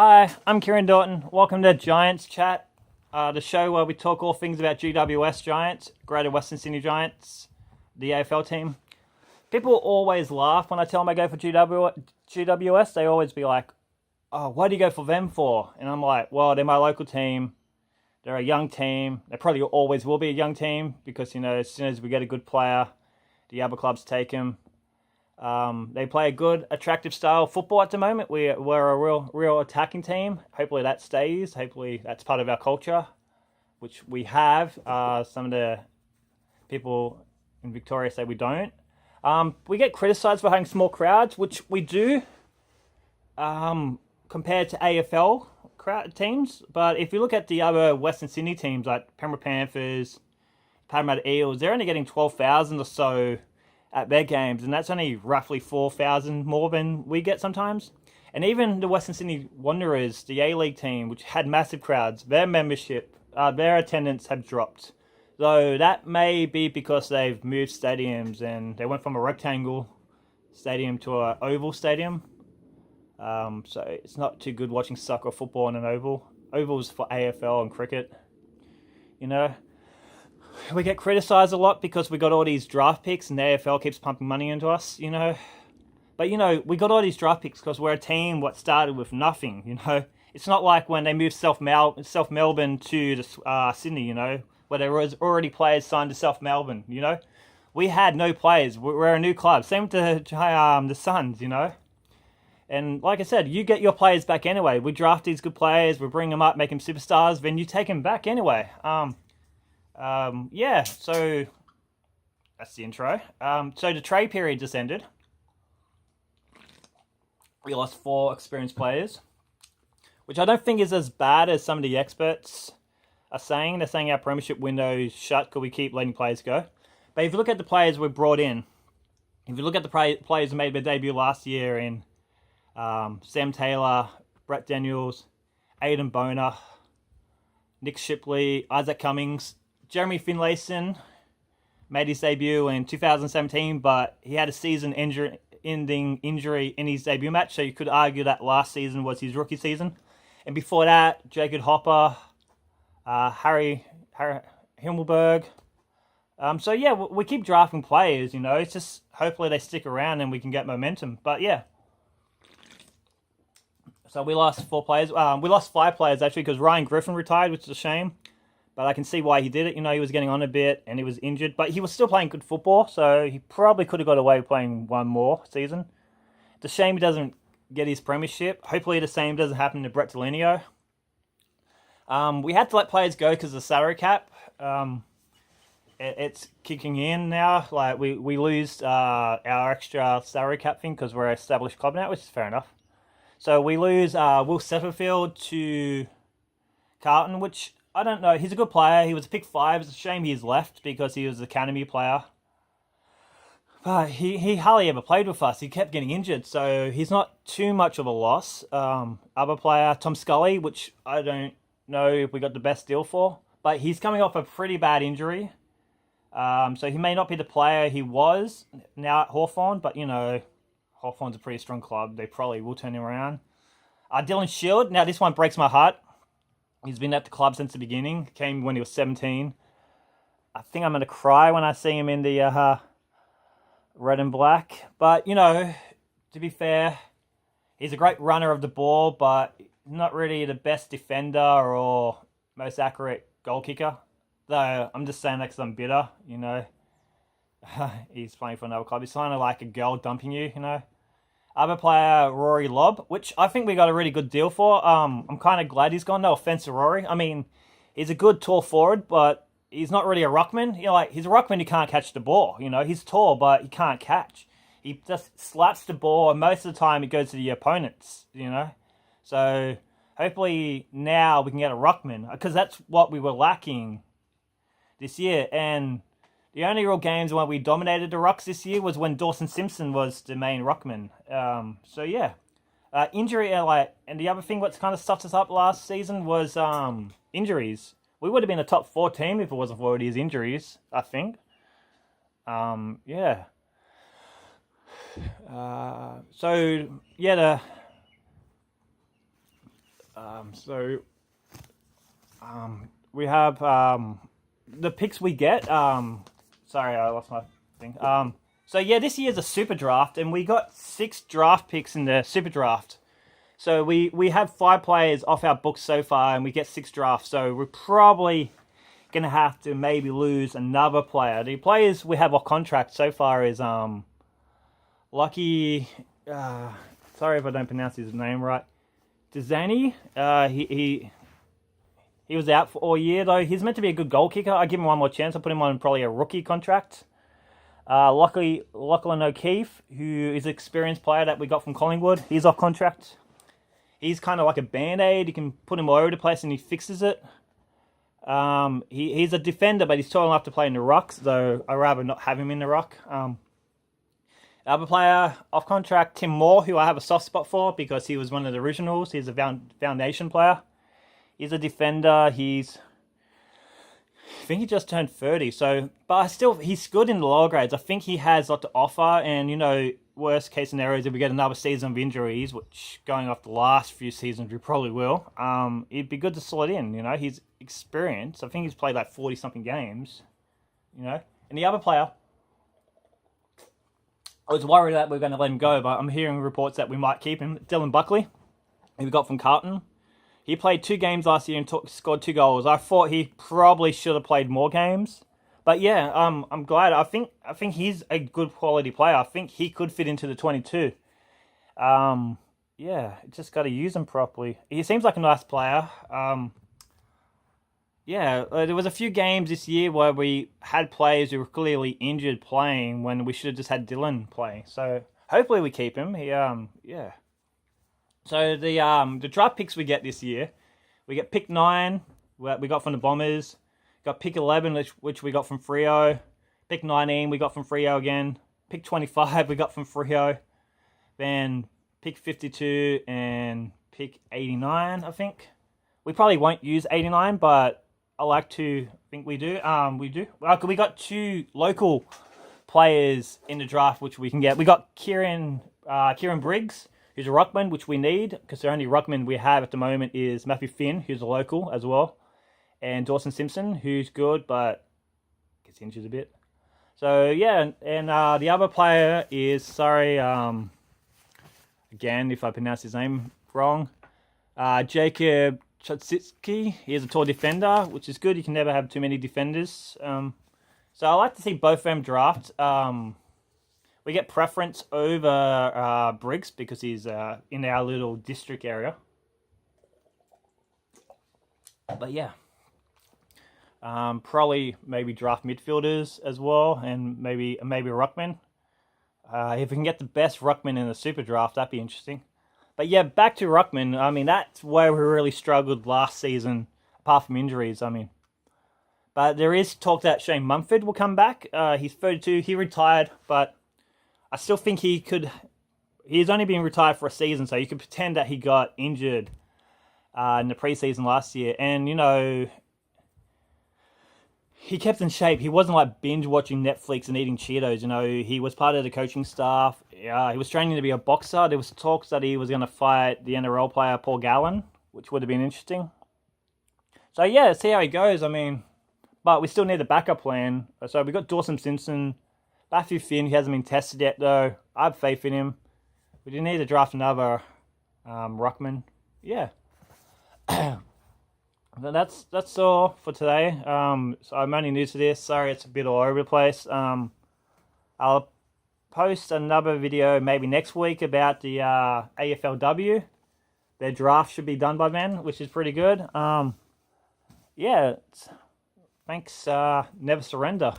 Hi, I'm Kieran Daughton. Welcome to Giants Chat, the show where we talk all things about GWS Giants, Greater Western Sydney Giants, the AFL team. People always laugh when I tell them I go for GWS. They always be like, "Oh, why do you go for them for?" And I'm like, "Well, they're my local team. They're a young team. They probably always will be a young team because, as soon as we get a good player, the other clubs take him. They play a good, attractive style of football at the moment. We're a real attacking team. Hopefully that stays. Hopefully that's part of our culture, which we have. Some of the people in Victoria say we don't. We get criticised for having small crowds, which we do compared to AFL crowd teams. But if you look at the other Western Sydney teams like Penrith Panthers, Parramatta Eels, they're only getting 12,000 or so at their games, and that's only roughly 4,000 more than we get sometimes. And even the Western Sydney Wanderers, the A-League team, which had massive crowds, their membership, their attendance have dropped. So that may be because they've moved stadiums and they went from a rectangle stadium to an oval stadium. So it's not too good watching soccer or football in an oval. Ovals for AFL and cricket, We get criticised a lot because we got all these draft picks and the AFL keeps pumping money into us, But, we got all these draft picks because we're a team what started with nothing, It's not like when they moved South Melbourne to Sydney, where there was already players signed to South Melbourne, We had no players. We're a new club. Same with the Suns, And like I said, you get your players back anyway. We draft these good players, we bring them up, make them superstars, then you take them back anyway. So that's the intro. So the trade period just ended. We lost 4 experienced players, which I don't think is as bad as some of the experts are saying. They're saying our premiership window is shut because we keep letting players go. But if you look at the players we brought in, if you look at the players who made their debut last year in Sam Taylor, Brett Daniels, Aidan Boner, Nick Shipley, Isaac Cummings, Jeremy Finlayson made his debut in 2017, but he had a season-ending injury in his debut match, so you could argue that last season was his rookie season. And before that, Jacob Hopper, Harry Himmelberg. We keep drafting players, It's just hopefully they stick around and we can get momentum. But yeah. So we lost 4 players. We lost 5 players actually because Ryan Griffin retired, which is a shame. But I can see why he did it. He was getting on a bit and he was injured. But he was still playing good football, so he probably could have got away with playing one more season. It's a shame he doesn't get his premiership. Hopefully the same doesn't happen to Brett Delineo. We had to let players go because of the salary cap. It's kicking in now. Like we lose our extra salary cap thing because we're an established club now, which is fair enough. So we lose Will Setterfield to Carlton, which I don't know. He's a good player. He was a pick 5. It's a shame he's left because he was an academy player. But he hardly ever played with us. He kept getting injured, so he's not too much of a loss. Other player, Tom Scully, which I don't know if we got the best deal for. But he's coming off a pretty bad injury. So he may not be the player he was now at Hawthorn, but, Hawthorn's a pretty strong club. They probably will turn him around. Dylan Shield. Now, this one breaks my heart. He's been at the club since the beginning. Came when he was 17. I think I'm going to cry when I see him in the red and black. But, to be fair, he's a great runner of the ball, but not really the best defender or most accurate goal kicker. Though, I'm just saying that because I'm bitter, He's playing for another club. He's kind of like a girl dumping you, Other player, Rory Lobb, which I think we got a really good deal for. I'm kind of glad he's gone. No offense to Rory. I mean, he's a good tall forward, but he's not really a ruckman. He's a ruckman who can't catch the ball. He's tall, but he can't catch. He just slaps the ball, and most of the time it goes to the opponents, So hopefully now we can get a ruckman, because that's what we were lacking this year. And the only real games when we dominated the rucks this year was when Dawson Simpson was the main ruckman. Injury, and the other thing what's kind of stuffed us up last season was injuries. We would have been a top 4 team if it wasn't for all these injuries, I think. So we have the picks we get. Sorry, I lost my thing. So yeah, this year's a super draft, and we got 6 draft picks in the super draft. So we have 5 players off our books so far, and we get 6 drafts. So we're probably gonna have to maybe lose another player. The players we have off contract so far is Lucky. Sorry if I don't pronounce his name right. Dzani. He was out for all year though. He's meant to be a good goal kicker. I give him one more chance. I put him on probably a rookie contract. Lachlan O'Keefe, who is an experienced player that we got from Collingwood. He's off contract. He's kind of like a band-aid. You can put him all over the place and he fixes it. He's a defender, but he's tall enough to play in the ruck, so I'd rather not have him in the ruck. Other player off contract, Tim Moore, who I have a soft spot for because he was one of the originals. He's a foundation player. He's a defender. I think he just turned 30. So, but he's good in the lower grades. I think he has a lot to offer. And worst case scenario is if we get another season of injuries, which going off the last few seasons we probably will. It'd be good to slot in. He's experienced. I think he's played like 40 something games. And the other player, I was worried that we were going to let him go, but I'm hearing reports that we might keep him. Dylan Buckley, who we got from Carlton. He played 2 games last year and scored 2 goals. I thought he probably should have played more games. But yeah, I'm glad. I think he's a good quality player. I think he could fit into the 22. Yeah, just got to use him properly. He seems like a nice player. Yeah, there was a few games this year where we had players who were clearly injured playing when we should have just had Dylan play. So hopefully we keep him. Yeah. So the draft picks we get this year, we get pick 9, we got from the Bombers. Got pick 11, which we got from Freo. Pick 19, we got from Freo again. Pick 25, we got from Freo. Then pick 52 and pick 89, I think. We probably won't use 89, but I like to think we do. We do. We got 2 local players in the draft, which we can get. We got Kieran Briggs, who's a ruckman, which we need, because the only ruckman we have at the moment is Matthew Finn, who's a local as well, and Dawson Simpson, who's good, but gets injured a bit. So, yeah, and the other player is, again, if I pronounce his name wrong, Jacob Chodzicki. He is a tall defender, which is good. You can never have too many defenders. So I like to see both of them draft. We get preference over Briggs because he's in our little district area. But yeah, probably maybe draft midfielders as well, and maybe a ruckman. If we can get the best ruckman in the super draft, that'd be interesting. But yeah, back to ruckman. I mean, that's where we really struggled last season, apart from injuries. But there is talk that Shane Mumford will come back. He's 32. He retired, but I still think he could. He's only been retired for a season, so you could pretend that he got injured in the preseason last year. And, he kept in shape. He wasn't like binge watching Netflix and eating Cheetos. He was part of the coaching staff. He was training to be a boxer. There was talks that he was going to fight the NRL player Paul Gallen, which would have been interesting. So yeah, see how he goes. But we still need a backup plan. So we got Dawson Simpson, Matthew Finn. He hasn't been tested yet though. I have faith in him. We do need to draft another ruckman. Yeah. But that's all for today. So I'm only new to this. Sorry, it's a bit all over the place. I'll post another video maybe next week about the AFLW. Their draft should be done by then, which is pretty good. Yeah, thanks. Never surrender.